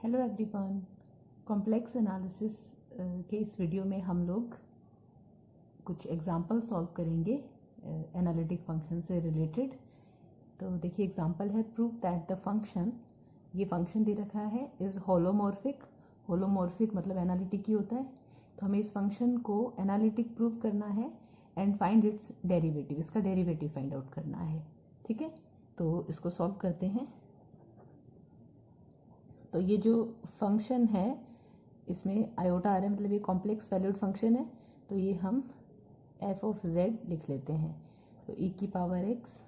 Hello everyone, complex analysis के इस video में हम लोग कुछ एग्जांपल सॉल्व करेंगे एनालिटिक फंक्शन से रिलेटेड। तो देखिए एग्जांपल है, प्रूव दैट द फंक्शन, ये फंक्शन दे रखा है, इज़ होलोमॉर्फिक। होलोमॉर्फिक मतलब एनालिटिक ही होता है। तो हमें इस फंक्शन को एनालिटिक प्रूव करना है एंड फाइंड इट्स डेरिवेटिव, इसका डेरिवेटिव फाइंड आउट करना है। ठीक है, तो इसको सॉल्व करते हैं। तो ये जो फंक्शन है इसमें आयोटा आ रहा है, मतलब ये कॉम्प्लेक्स वैल्यूड फंक्शन है। तो ये हम एफ ऑफ जेड लिख लेते हैं। तो ई की power x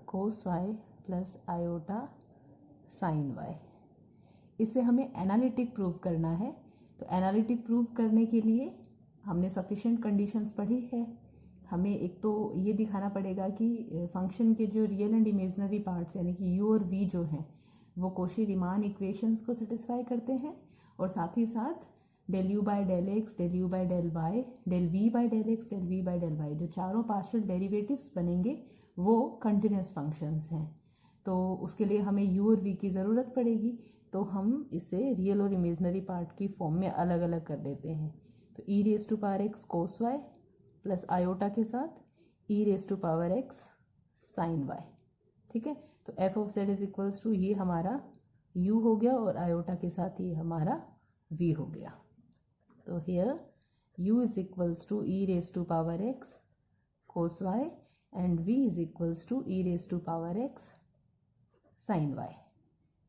cos y plus iota sine y, इससे हमें एनालिटिक प्रूव करना है। तो एनालिटिक प्रूव करने के लिए हमने सफिशिएंट कंडीशंस पढ़ी है। हमें एक तो ये दिखाना पड़ेगा कि फंक्शन के जो रियल एंड इमेजनरी पार्ट्स यानी कि यू और वी जो हैं वो कोशी रीमान इक्वेशंस को सेटिस्फाई करते हैं, और साथ ही साथ del u by del x, del u by del y, del v by del x, del v by del y, जो चारों पार्शियल डेरिवेटिव्स बनेंगे वो कंटिन्यूस फंक्शंस हैं। तो उसके लिए हमें यू और वी की ज़रूरत पड़ेगी। तो हम इसे रियल और इमेजनरी पार्ट की फॉर्म में अलग अलग कर देते हैं। तो e raise to power x cos y plus iota के साथ e raise to power x sine y. ठीक है, तो f of z is equals to ये हमारा u हो गया और आयोटा के साथ ये हमारा v हो गया। तो here u is equals to e raise to power x cos y and v is equals to e raise to power x sine y।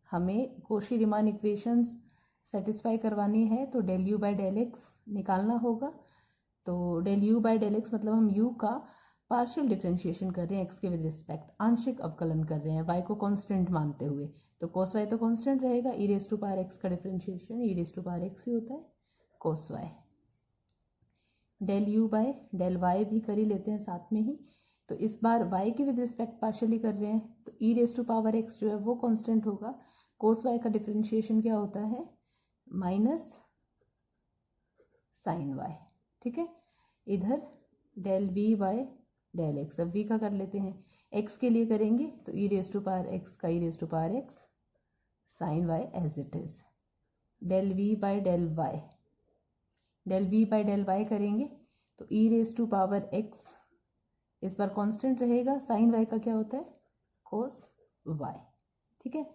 हमें कोशी रीमान इक्वेशंस सेटिस्फाई करवानी है, तो del u by del x निकालना होगा। तो del u by del x मतलब हम u का पार्शियल डिफरेंशिएशन कर रहे हैं एक्स के विद रिस्पेक्ट, आंशिक अवकलन कर रहे हैं वाई को कांस्टेंट मानते हुए। तो कोस वाई तो कांस्टेंट रहेगा, e raise to power x का differentiation e raise to power x ही होता है cos y. Del u by del y भी कर ही लेते हैं साथ में ही। तो इस बार वाई के विद रिस्पेक्ट पार्शियली कर रहे हैं, तो e raise to power x जो है वो कांस्टेंट होगा। कोस वाई का डिफरेंशिएशन क्या होता है, माइनस साइन वाई। ठीक है, इधर del v by del x, अब वी का कर लेते हैं, एक्स के लिए करेंगे तो e raise to power x का e raise to power x sine y as it is. Del v by del y, del v by del y करेंगे तो e raise to power x इस बार constant रहेगा, sine y का क्या होता है कोस वाई। ठीक है,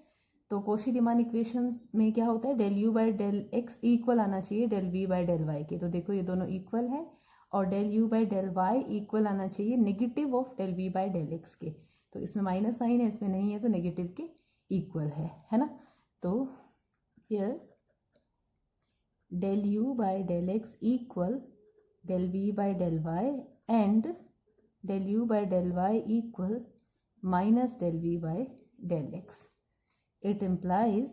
तो कोशी रीमान इक्वेशंस में क्या होता है, del u by del x equal आना चाहिए del v by del y के। तो देखो ये दोनों इक्वल है, और del u by del y equal आना चाहिए negative of del v by del x के। तो इसमें माइनस साइन है, इसमें नहीं है, तो नेगेटिव के इक्वल है ना। तो here del u by del x equal del v by del y and del u by del y equal minus del v by del x. It implies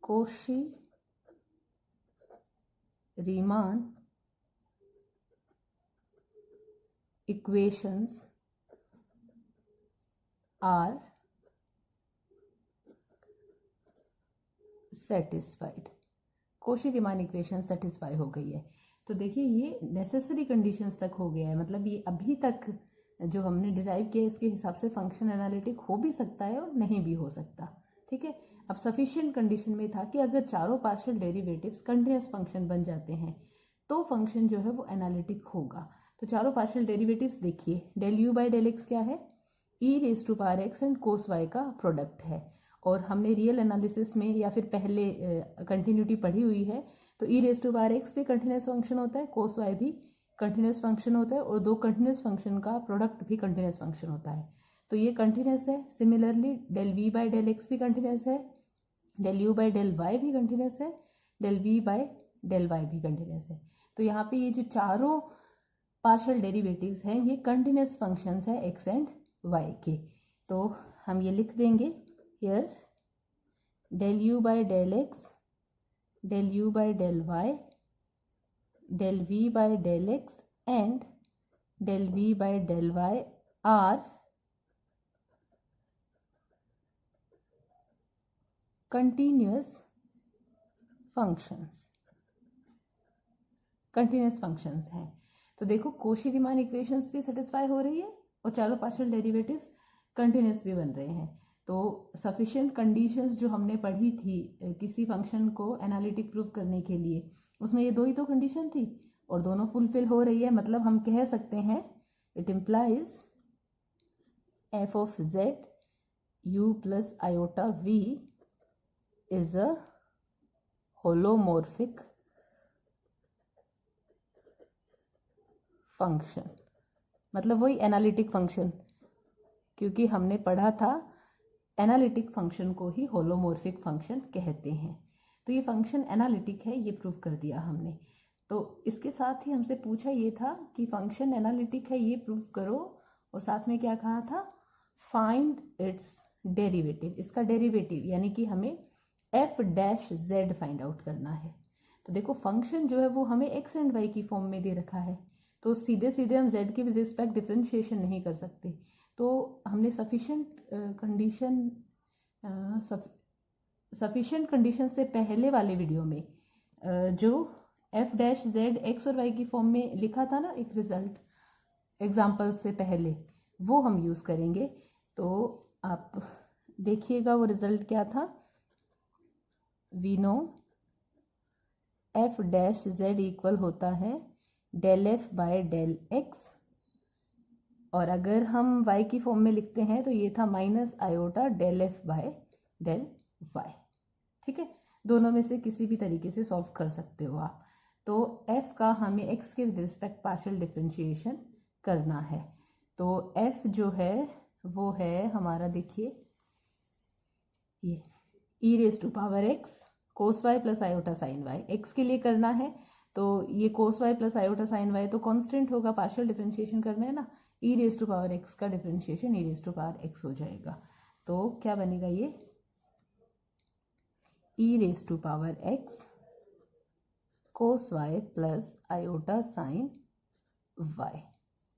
Cauchy-Riemann equations are satisfied। Cauchy Riemann equation satisfy हो गई है। तो देखिए ये necessary conditions तक हो गया है, मतलब ये अभी तक जो हमने डिराइव किया इसके हिसाब से फंक्शन एनालिटिक हो भी सकता है और नहीं भी हो सकता। ठीक है, अब सफिशिएंट कंडीशन में था कि अगर चारों पार्शियल डेरिवेटिव्स कंटिन्यूस फंक्शन बन जाते हैं तो फंक्शन जो है वो एनालिटिक होगा। तो चारों पार्शियल डेरिवेटिव्स देखिए, del u by del x क्या है, e raise to power x and cos y का प्रोडक्ट है। और हमने रियल एनालिसिस में या फिर पहले कंटिन्यूटी पढ़ी हुई है, तो e raise to power x भी कंटिन्यूस फंक्शन होता है, कोस वाई भी कंटिन्यूस फंक्शन होता है, और दो कंटिन्यूस फंक्शन का प्रोडक्ट भी कंटिन्यूस फंक्शन होता है। तो ये कंटिन्यूस है। Similarly del v by del x भी कंटिन्यूस है, del u by del y भी कंटिन्यूस है, del v by del y भी कंटिन्यूस है। तो यहाँ पे ये जो चारों पार्शियल डेरिवेटिव्स हैं ये कंटिन्यूस फंक्शंस है एक्स एंड वाई के। तो हम ये लिख देंगे here del u by del x, del u by del y, del v by del x and del v by del y are continuous functions। Continuous functions हैं। तो देखो कोशी रीमान इक्वेशंस भी सेटिस्फाई हो रही है और चारों पार्शियल डेरिवेटिव्स कंटिन्यूस भी बन रहे हैं। तो सफिशिएंट कंडीशंस जो हमने पढ़ी थी किसी फंक्शन को एनालिटिक प्रूफ करने के लिए, उसमें ये दो ही तो कंडीशन थी और दोनों फुलफिल हो रही है, मतलब हम कह सकते हैं it implies f of z u plus iota v is a holomorphic function. मतलब वही एनालिटिक फंक्शन, क्योंकि हमने पढ़ा था एनालिटिक फंक्शन को ही होलोमॉर्फिक फंक्शन कहते हैं। तो ये फंक्शन एनालिटिक है, ये प्रूव कर दिया हमने। तो इसके साथ ही हमसे पूछा ये था कि फंक्शन एनालिटिक है ये प्रूव करो, और साथ में क्या कहा था, फाइंड इट्स डेरिवेटिव, इसका डेरिवेटिव यानी कि हमें F dash Z find out करना है। तो देखो फंक्शन जो है वो हमें एक्स एंड वाई की फॉर्म में दे रखा है, तो सीधे सीधे हम जेड की विद रिस्पेक्ट डिफ्रेंशिएशन नहीं कर सकते। तो हमने सफिशिएंट कंडीशन से पहले वाले वीडियो में जो एफ डैश जेड एक्स और वाई की फॉर्म में लिखा था ना एक रिजल्ट एग्जाम्पल से पहले, वो हम यूज़ करेंगे। तो आप देखिएगा वो रिजल्ट क्या था, we know f dash z equal होता है del f by del x, और अगर हम y की फॉर्म में लिखते हैं तो ये था minus iota del f by del y. ठीक है, दोनों में से किसी भी तरीके से सॉल्व कर सकते हो आप। तो f का हमें x के विद रिस्पेक्ट पार्शियल डिफरेंशिएशन करना है। तो f जो है वो है हमारा, देखिए ये e raise to power x cos y plus iota sine y, x के लिए करना है। तो ये cos y plus iota sine y तो कांस्टेंट होगा, पार्शियल डिफरेंशिएशन करना है ना, e raise to power x का differentiation e raise to power x हो जाएगा। तो क्या बनेगा ये e raise to power x cos y plus iota sine y।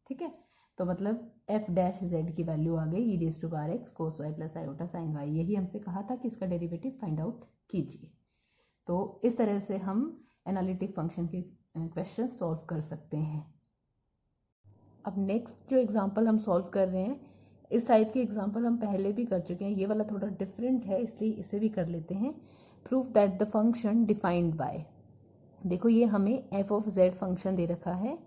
ठीक है, तो मतलब f डैश z की वैल्यू आ गई e raise to power x cos y plus iota sine y। यही हमसे कहा था कि इसका डेरिवेटिव फाइंड आउट कीजिए। तो इस तरह से हम एनालिटिक फंक्शन के क्वेश्चन सॉल्व कर सकते हैं। अब नेक्स्ट जो एग्जांपल हम सॉल्व कर रहे हैं, इस टाइप के एग्जांपल हम पहले भी कर चुके हैं, ये वाला थोड़ा डिफरेंट है इसलिए इसे भी कर लेते हैं। Proof that the function defined by, देखो ये हमें एफ ऑफ जेड फंक्शन दे रखा है,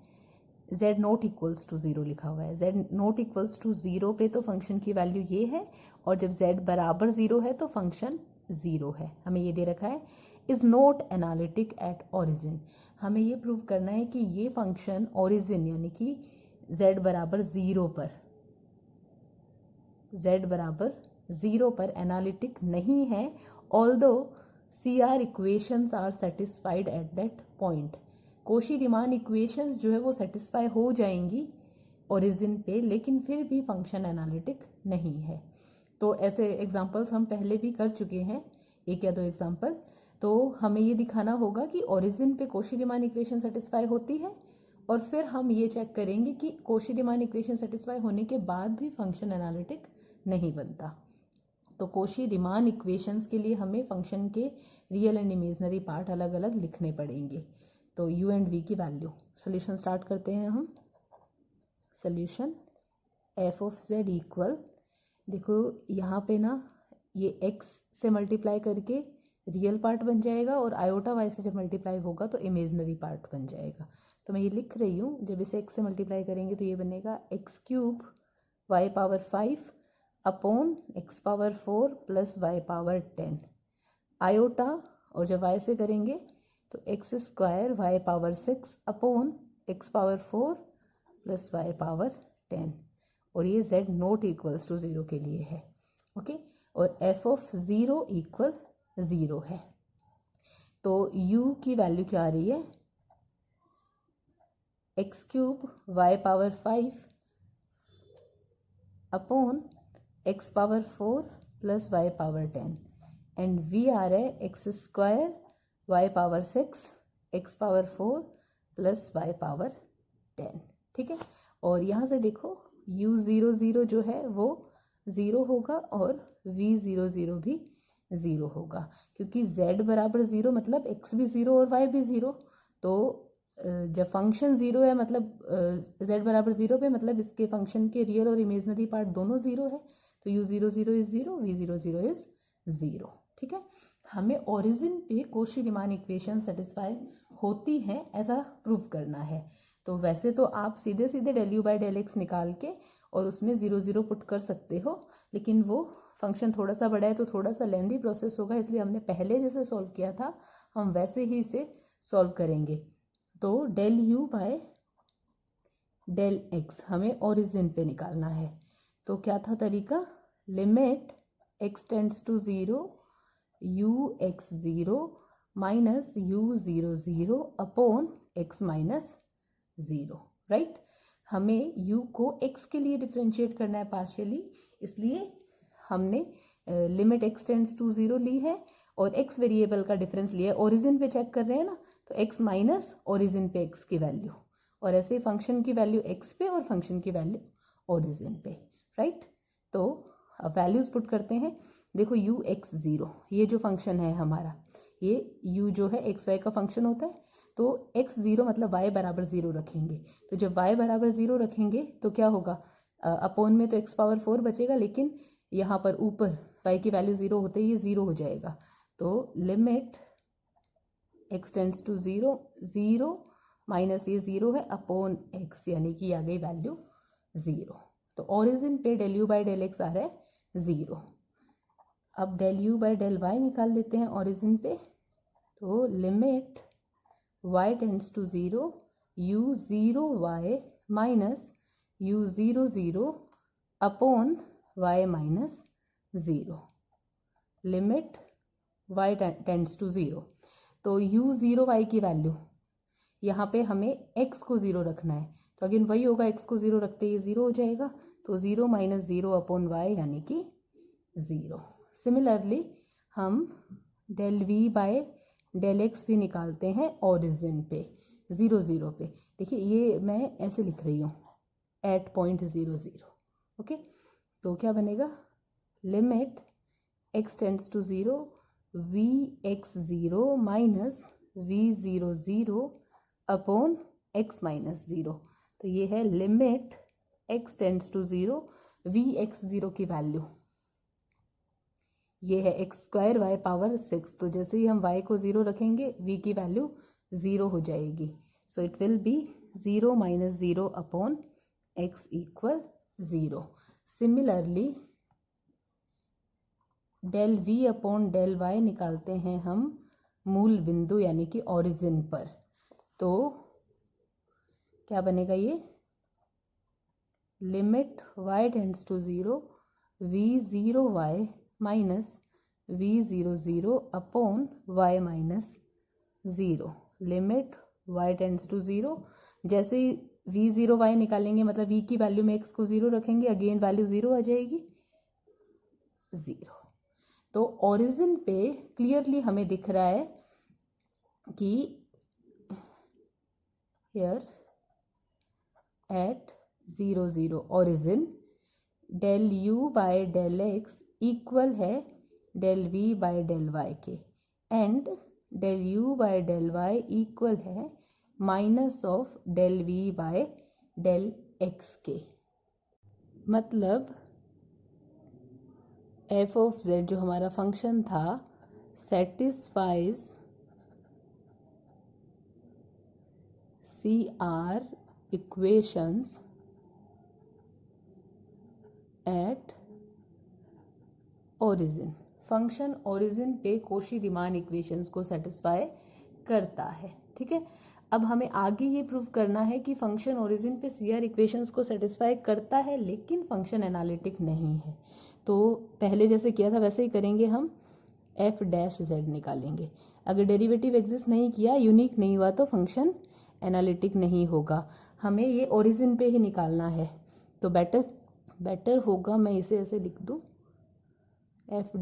z नॉट इक्वल्स टू 0 लिखा हुआ है। z नॉट इक्वल्स टू 0 पे तो फंक्शन की वैल्यू ये है, और जब z बराबर 0 है तो फंक्शन 0 है। हमें ये दे रखा है is not analytic at origin. हमें ये प्रूव करना है कि ये फंक्शन ओरिजिन यानी कि z बराबर 0 पर, z बराबर 0 पर एनालिटिक नहीं है, although CR equations are satisfied at that point. Cauchy Riemann equations जो है वो सेटिस्फाई हो जाएंगी ओरिजिन पे, लेकिन फिर भी फंक्शन एनालिटिक नहीं है। तो ऐसे एग्जांपल्स हम पहले भी कर चुके हैं, एक या दो एग्जांपल। तो हमें ये दिखाना होगा कि ओरिजिन पे कोशी रीमान इक्वेशन सेटिस्फाई होती है, और फिर हम ये चेक करेंगे कि कोशी रीमान इक्वेशन सेटिस्फाई होने के बाद भी फंक्शन एनालिटिक नहीं बनता। तो कोशी रीमान इक्वेशंस के लिए हमें फंक्शन के रियल एंड इमेजनरी पार्ट अलग अलग लिखने पड़ेंगे। तो u एंड v की वैल्यू, सोल्यूशन स्टार्ट करते हैं हम। Solution f of z equal, देखो यहाँ पे ना ये x से मल्टीप्लाई करके रियल पार्ट बन जाएगा, और आयोटा y से जब मल्टीप्लाई होगा तो इमेजनरी पार्ट बन जाएगा। तो मैं ये लिख रही हूँ, जब इसे x से मल्टीप्लाई करेंगे तो ये बनेगा x cube y power 5 upon x power 4 plus y power 10 iota, और जब y से करेंगे तो x square y power 6 upon x power 4 plus y power 10, और ये z नॉट इक्वल्स टू 0 के लिए है। ओके, और f ऑफ 0 इक्वल 0 है। तो u की वैल्यू क्या आ रही है, x cube y power 5 upon x power 4 plus y power 10, and v आ रहा है x square y power 6 x power 4 plus y power 10। ठीक है, और यहाँ से देखो u00 जो है वो 0 होगा और v00 भी 0 होगा, क्योंकि z बराबर 0 मतलब x भी 0 और y भी 0। तो जब फंक्शन 0 है मतलब z बराबर 0 पे, मतलब इसके फंक्शन के रियल और इमेजनरी पार्ट दोनों 0 है। तो u00 इज 0, v00 इज 0। ठीक है, हमें ओरिजिन पे कॉची रीमान इक्वेशन सेटिस्फाई होती है ऐसा प्रूव करना है। तो वैसे तो आप सीधे सीधे del u by del x निकाल के और उसमें 0 पुट कर सकते हो, लेकिन वो फंक्शन थोड़ा सा बड़ा है तो थोड़ा सा लेंदी प्रोसेस होगा, इसलिए हमने पहले जैसे सॉल्व किया था हम वैसे ही इसे सॉल्व करेंगे। तो del u bye del x हमें ओरिजिन पे निकालना है। तो क्या था तरीका, limit x tends to 0 u(x0) minus u00 upon x minus 0, right. हमें u को x के लिए डिफ्रेंशिएट करना है पार्शियली, इसलिए हमने लिमिट x टेंड्स टू 0 ली है और x वेरिएबल का डिफरेंस लिया है। ओरिजिन पे चेक कर रहे हैं ना, तो x माइनस ओरिजिन पे x की वैल्यू, और ऐसे फंक्शन की वैल्यू x पे और फंक्शन की वैल्यू ओरिजिन पे, राइट। तो अब वैल्यूज पुट करते हैं। देखो u(x0) ये जो फंक्शन है हमारा, ये u जो है एक्स वाई का फंक्शन होता है, तो x0 मतलब y बराबर 0 रखेंगे। तो जब y बराबर 0 रखेंगे तो क्या होगा, अपोन में तो x पावर 4 बचेगा, लेकिन यहाँ पर ऊपर y की वैल्यू 0 होते ही ये 0 हो जाएगा। तो limit x tends to 0 0 minus ये 0 है अपॉन x, यानी कि आ गई वैल्यू 0। तो ओरिजिन पे del u by del x आ रहा है 0। अब del u by del y निकाल लेते हैं ओरिजिन पे। तो limit y tends to 0 u0y minus u00 upon y minus 0, limit y tends to 0। तो u0y की वैल्यू यहाँ पे हमें x को 0 रखना है, तो अगेन वही होगा, x को 0 रखते ही 0 हो जाएगा। तो 0 माइनस 0 अपॉन y यानी कि 0। सिमिलरली हम del v bye del x भी निकालते हैं ओरिजिन पे 0 पे। देखिए ये मैं ऐसे लिख रही हूँ एट पॉइंट 0 ओके। तो क्या बनेगा, limit x tends to 0 v(x0) minus v00 upon x minus 0। तो ये है limit x tends to 0 v(x0) की वैल्यू, ये है x² y पावर 6। तो जैसे ही हम y को 0 रखेंगे v की वैल्यू 0 हो जाएगी। So it will be 0 minus 0 upon x equal 0। Similarly del v upon del y निकालते हैं हम मूल बिंदु यानी कि ओरिजिन पर। तो क्या बनेगा, ये limit y tends to 0 v0y minus v00 upon y minus 0, limit y tends to 0। जैसे ही v0y निकालेंगे मतलब v की वैल्यू में x को 0 रखेंगे, अगेन वैल्यू 0 आ जाएगी 0। तो ओरिजिन पे क्लियरली हमें दिख रहा है कि here at 0 origin del u bye del x equal है del v bye del y के, and del u bye del y equal है minus of del v bye del x के। मतलब f ऑफ z जो हमारा function था satisfies CR equations at origin. Function origin पे Cauchy Riemann equations को satisfy करता है। ठीक है, अब हमें आगे ये प्रूव करना है कि फंक्शन ओरिजिन पे CR इक्वेशंस को सेटिस्फाई करता है लेकिन फंक्शन एनालिटिक नहीं है। तो पहले जैसे किया था वैसे ही करेंगे, हम f' z निकालेंगे। अगर डेरिवेटिव एग्जिस्ट नहीं किया, यूनिक नहीं हुआ, तो फंक्शन एनालिटिक नहीं होगा। हमें ये ओरिजिन पे ही निकालना है, तो बेटर होगा मैं इसे ऐसे लिख दूँ f'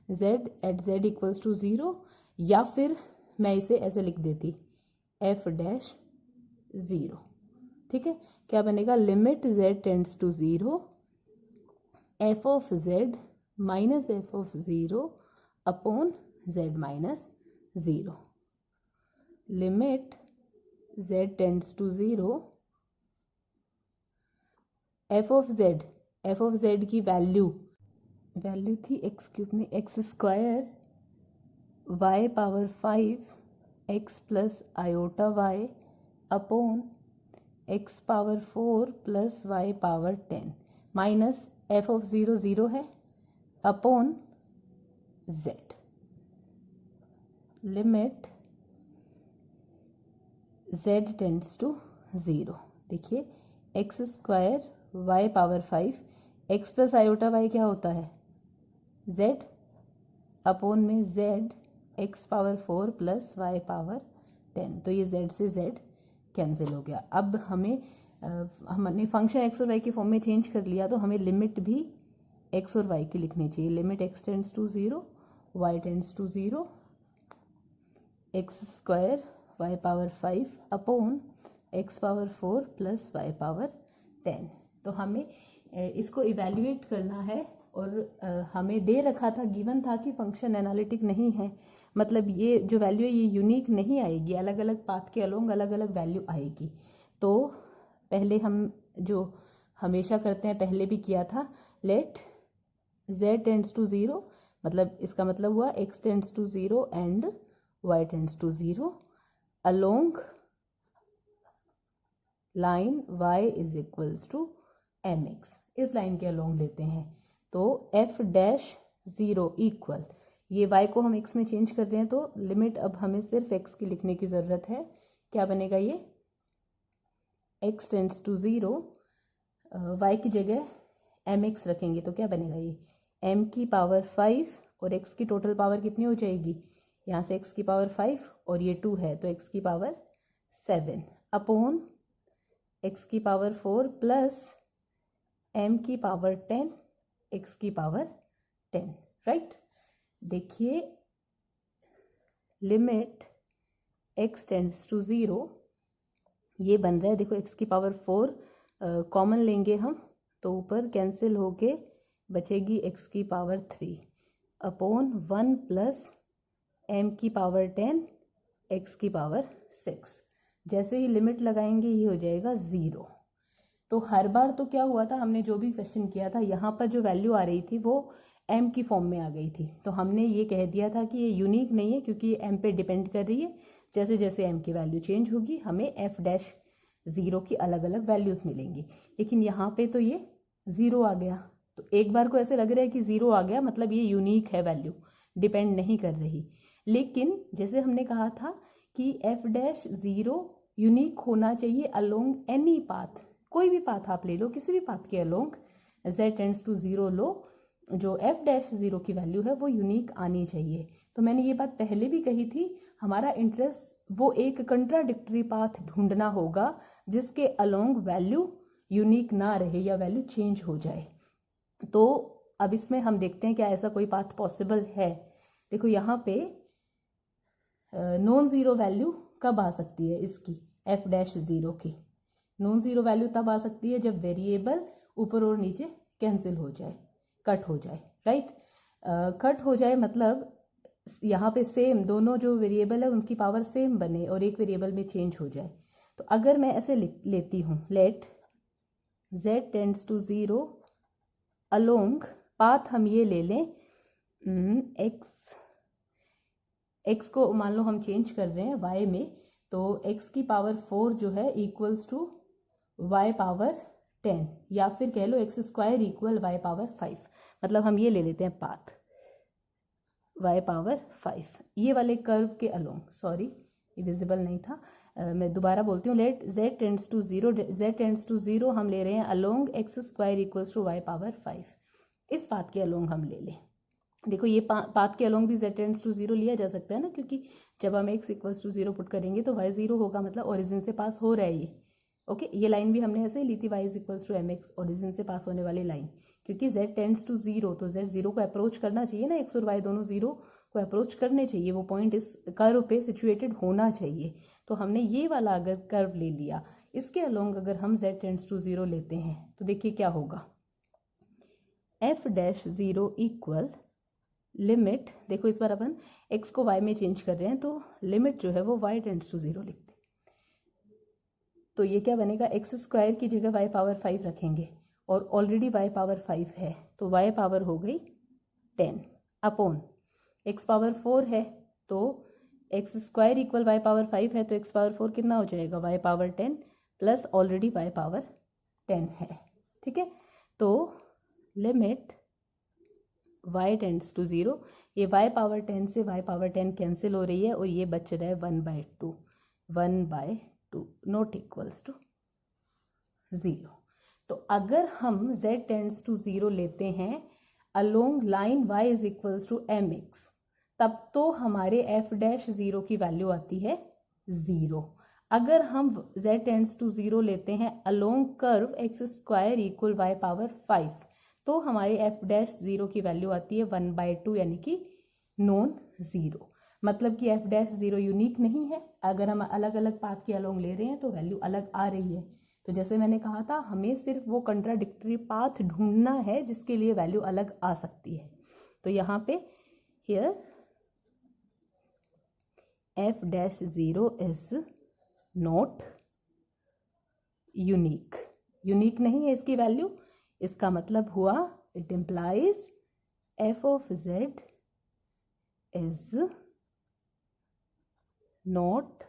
z at z equals to 0, या फिर मैं इसे ऐसे लिख देती f'0। ठीक है, क्या बनेगा, limit z tends to 0 f of z minus f of 0 upon z minus 0, limit z tends to 0 f of z f of z की वैल्यू थी एक्स क्यूब में x square y power 5 x plus iota y upon x power 4 plus y power 10 minus f of 0 0 है upon z. Limit z tends to 0। देखिए x square y power 5 x plus iota y क्या होता है z upon में z x power 4 plus y power 10। तो ये z से z cancel हो गया। अब हमने फंक्शन एक्स और वाई की फॉर्म में चेंज कर लिया, तो हमें लिमिट भी एक्स और वाई की लिखनी चाहिए। Limit x tends to 0 y tends to 0 x square y power 5 upon x power 4 plus y power 10। तो हमें इसको इवेल्युएट करना है और हमें दे रखा था, गिवन था कि फंक्शन एनालिटिक नहीं है, मतलब ये जो वैल्यू है ये यूनिक नहीं आएगी, अलग अलग पाथ के अलोंग अलग अलग वैल्यू आएगी। तो पहले हम जो हमेशा करते हैं, पहले भी किया था, लेट z टेंड्स टू 0, मतलब इसका मतलब हुआ x tends to 0 and y tends to 0 along line y is equals to mx। इस लाइन के अलोंग लेते हैं तो f डैश 0 इक्वल, ये y को हम x में चेंज कर रहे हैं तो लिमिट अब हमें सिर्फ x की लिखने की ज़रूरत है। क्या बनेगा ये x टेंड्स टू 0 y की जगह mx रखेंगे तो क्या बनेगा ये m की पावर 5 और x की टोटल पावर कितनी हो जाएगी, यहाँ से x की पावर 5 और ये 2 है तो x की पावर 7 अपॉन x की पावर 4 प्लस m की पावर 10 x की पावर 10, राइट। देखिए लिमिट x टेंड्स टू 0 ये बन रहा है, देखो x की पावर 4 कॉमन लेंगे हम तो ऊपर कैंसिल होके बचेगी x की पावर 3 अपॉन 1 प्लस m की पावर 10 x की पावर 6। जैसे ही लिमिट लगाएंगे ये हो जाएगा 0। तो हर बार तो क्या हुआ था, हमने जो भी क्वेश्चन किया था यहाँ पर जो वैल्यू आ रही थी वो m की फॉर्म में आ गई थी, तो हमने ये कह दिया था कि ये यूनिक नहीं है क्योंकि ये m पे डिपेंड कर रही है। जैसे जैसे m की वैल्यू चेंज होगी हमें f डैश 0 की अलग अलग वैल्यूज़ मिलेंगी, लेकिन यहाँ पे तो ये 0 आ गया, तो एक बार को ऐसे लग रहा है कि 0 आ गया मतलब ये यूनिक है, वैल्यू डिपेंड नहीं कर रही। लेकिन जैसे हमने कहा था कि f डैश 0 यूनिक होना चाहिए अलोंग एनी पाथ, कोई भी पाथ आप ले लो, किसी भी पाथ के अलोंग z टेंड्स टू 0 लो, जो f डैश 0 की वैल्यू है वो यूनिक आनी चाहिए। तो मैंने ये बात पहले भी कही थी, हमारा इंटरेस्ट वो एक कंट्राडिक्टरी पाथ ढूंढना होगा जिसके अलोंग वैल्यू यूनिक ना रहे या वैल्यू चेंज हो जाए। तो अब इसमें हम देखते हैं क्या ऐसा कोई पाथ पॉसिबल है। देखो यहाँ पे नॉन ज़ीरो वैल्यू कब आ सकती है इसकी, f डैश 0 की नॉन ज़ीरो वैल्यू तब आ सकती है जब वेरिएबल ऊपर और नीचे कैंसिल हो जाए, कट हो जाए, राइट। कट हो जाए मतलब यहाँ पे सेम दोनों जो वेरिएबल है उनकी पावर सेम बने और एक वेरिएबल में चेंज हो जाए। तो अगर मैं ऐसे लेती हूँ, let z tends to 0 along path, हम ये ले लें x को मान लो हम चेंज कर रहे हैं y में, तो x की पावर 4 जो है इक्वल्स टू y पावर 10 या फिर कह लो x square equal y power 5, मतलब हम ये ले लेते हैं पाथ y पावर 5 ये वाले कर्व के अलोंग, सॉरी ये विजिबल नहीं था, मैं दोबारा बोलती हूँ, लेट z टेंड्स टू 0 हम ले रहे हैं along x square equals to y power 5, इस पाथ के अलोंग हम ले लें। देखो ये पाथ के अलोंग भी z टेंड्स टू 0 लिया जा सकता है ना, क्योंकि जब हम x इक्वल्स टू 0 पुट करेंगे तो y 0 होगा, मतलब ओरिजिन से पास हो रहा है ये। ओके ये लाइन भी हमने ऐसे ही ली थी, y is equals to mx, origin से पास होने वाली लाइन, क्योंकि z टेंड्स टू 0 तो z 0 को अप्रोच करना चाहिए ना, x और y दोनों 0 को अप्रोच करने चाहिए, वो पॉइंट इस कर्व पे सिचुएटेड होना चाहिए। तो हमने ये वाला अगर कर्व ले लिया, इसके अलोंग अगर हम z टेंड्स टू 0 लेते हैं तो देखिए क्या होगा, f डैश 0 इक्वल लिमिट, देखो इस बार अपन x को y में चेंज कर रहे हैं तो लिमिट जो है वो y टेंड्स टू 0 लिखते हैं, तो ये क्या बनेगा, x स्क्वायर की जगह y पावर 5 रखेंगे और ऑलरेडी y पावर 5 है तो y पावर हो गई 10 अपॉन x पावर 4 है तो x square equal y power 5 है तो x पावर 4 कितना हो जाएगा y power 10 plus already y power 10 है। ठीक है, तो लिमिट y टेंड्स टू 0, ये y पावर 10 से y पावर 10 कैंसिल हो रही है और ये बच रहा है 1/2 नॉट इक्वल्स टू 0। तो अगर हम z टेंड्स टू 0 लेते हैं along line y is equals to mx, तब तो हमारे f डैश 0 की वैल्यू आती है 0। अगर हम z टेंड्स टू 0 लेते हैं along curve x square equal y power 5, तो हमारे f डैश 0 की वैल्यू आती है 1/2 यानी कि नॉन 0। मतलब कि f डैश 0 यूनिक नहीं है, अगर हम अलग अलग पाथ के अलोंग ले रहे हैं तो वैल्यू अलग आ रही है। तो जैसे मैंने कहा था हमें सिर्फ वो कंट्राडिक्टरी पाथ ढूंढना है जिसके लिए वैल्यू अलग आ सकती है। तो यहाँ पे here f dash 0 is not unique नहीं है इसकी वैल्यू। इसका मतलब हुआ it implies f of z is not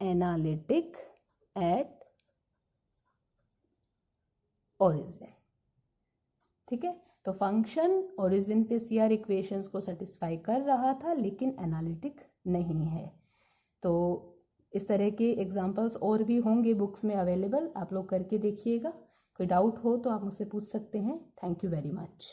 analytic at origin. ठीक है, तो फंक्शन ओरिजिन पे सीआर इक्वेशंस को सेटिस्फाई कर रहा था लेकिन एनालिटिक नहीं है। तो इस तरह के एग्जांपल्स और भी होंगे बुक्स में अवेलेबल, आप लोग करके देखिएगा। कोई डाउट हो तो आप मुझसे पूछ सकते हैं। Thank you very much.